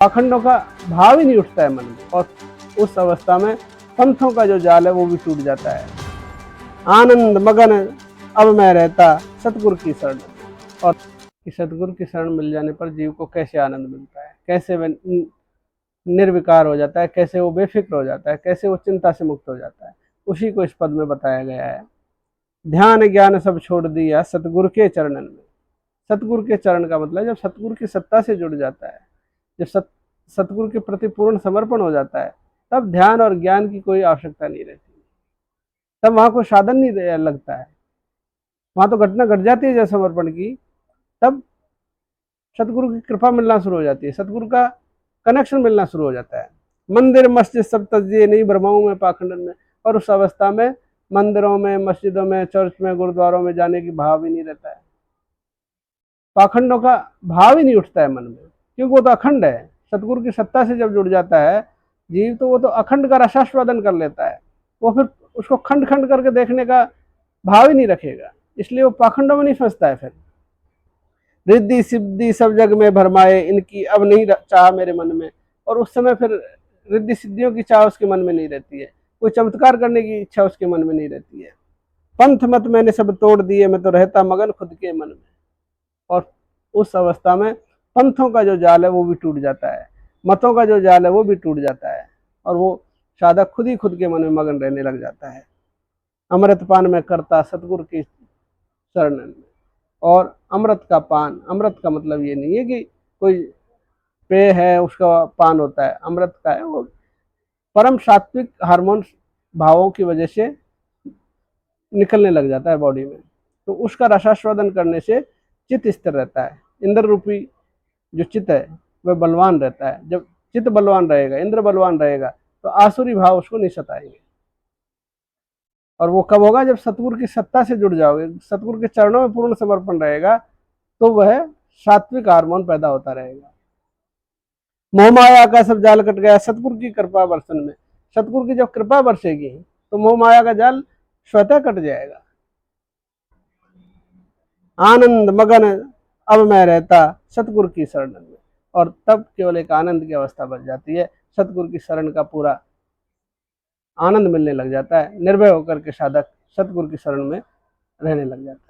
पाखंडों का भाव ही नहीं उठता है मन में, और उस अवस्था में पंथों का जो जाल है वो भी टूट जाता है। आनंद मगन अब मैं रहता सतगुरु की शरण में। और सतगुरु की शरण मिल जाने पर जीव को कैसे आनंद मिलता है, कैसे वह निर्विकार हो जाता है, कैसे वो बेफिक्र हो जाता है, कैसे वो चिंता से मुक्त हो जाता है, उसी को इस पद में बताया गया है। ध्यान ज्ञान सब छोड़ दिया सतगुरु के चरणन में। सतगुरु के चरण का मतलब जब सतगुरु की सत्ता से जुड़ जाता है, जब सतगुरु के प्रति पूर्ण समर्पण हो जाता है, तब ध्यान और ज्ञान की कोई आवश्यकता नहीं रहती। तब वहां कोई साधन नहीं लगता है, वहां तो घटना घट जाती है जब समर्पण की। तब सतगुरु की कृपा मिलना शुरू हो जाती है, सतगुरु का कनेक्शन मिलना शुरू हो जाता है। मंदिर मस्जिद सब तजिए नहीं भ्रमाऊं में पाखंडन में। और उस अवस्था में मंदिरों में, मस्जिदों में, चर्च में, गुरुद्वारों में जाने की भाव ही नहीं रहता है। पाखंडों का भाव ही नहीं उठता है मन में, क्योंकि वो तो अखंड है। सतगुरु की सत्ता से जब जुड़ जाता है जीव, तो वो तो अखंड का रसास्वादन कर लेता है। वो फिर उसको खंड खंड करके देखने का भाव ही नहीं रखेगा, इसलिए वो पाखंडों में नहीं फंसता है। फिर रिद्धि सिद्धि सब जग में भरमाए, इनकी अब नहीं चाह मेरे मन में। और उस समय फिर रिद्धि सिद्धियों की चाह उसके मन में नहीं रहती है, कोई चमत्कार करने की इच्छा उसके मन में नहीं रहती है। पंथ मत मैंने सब तोड़ दिए, मैं तो रहता मगन खुद के मन में। और उस अवस्था में पंथों का जो जाल है वो भी टूट जाता है, मतों का जो जाल है वो भी टूट जाता है, और वो साधक खुद ही खुद के मन में मगन रहने लग जाता है। अमृतपान में करता सतगुरु की शरण में। और अमृत का पान, अमृत का मतलब ये नहीं है कि कोई पेय है उसका पान होता है, अमृत का है वो परम सात्विक हार्मोन भावों की वजह से निकलने लग जाता है बॉडी में। तो उसका रसास्वादन करने से चित्त स्थिर रहता है। इंद्र रूपी जो चित्त है वह बलवान रहता है। जब चित्त बलवान रहेगा, इंद्र बलवान रहेगा, तो आसुरी भाव उसको नहीं सताएंगे। और वो कब होगा? जब सतगुरु की सत्ता से जुड़ जाओगे, सतगुरु के चरणों में पूर्ण समर्पण रहेगा, तो वह सात्विक हार्मोन पैदा होता रहेगा। मोह माया का सब जाल कट गया सतगुरु की कृपा बरसन में। सतगुरु की जब कृपा बरसेगी तो मोह माया का जाल स्वतः कट जाएगा। आनंद मगन अब मैं रहता सतगुरु की शरण में। और तब केवल एक आनंद की अवस्था बन जाती है, सतगुरु की शरण का पूरा आनंद मिलने लग जाता है। निर्भय होकर के साधक सतगुरु की शरण में रहने लग जाता है।